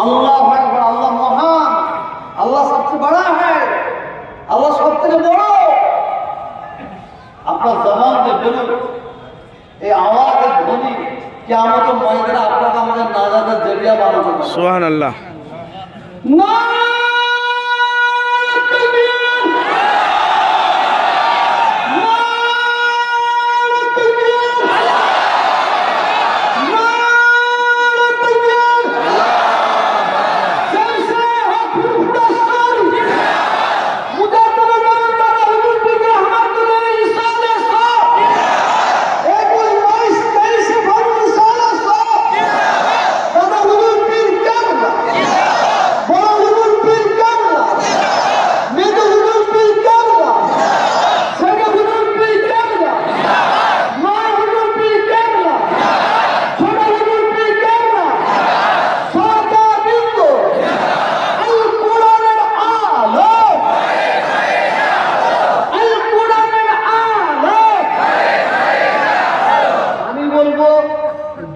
अल्लाह अकबर, अल्लाह महान, अल्लाह सबसे बड़ा है, अल्लाह सबसे बड़ो। আপনার জবান দিয়ে বলুন, এই আওয়াজের ধ্বনি কিয়ামতের ময়দানে আপনাকে আমাদের নাজাতের জরিয়া বানাবে। সুবহানাল্লাহ।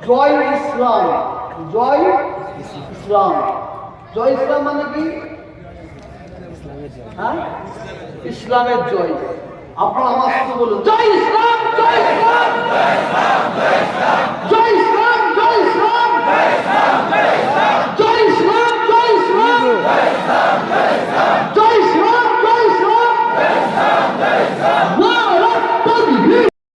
জয় ইসলাম, জয় ইসলাম। জয় ইসলাম মানে কি? হ্যাঁ, ইসলামের জয়। আপনারা আমার সাথে বলুন, জয় ইসলাম, জয় ইসলাম, জয় ইসলাম, জয় ইসলাম।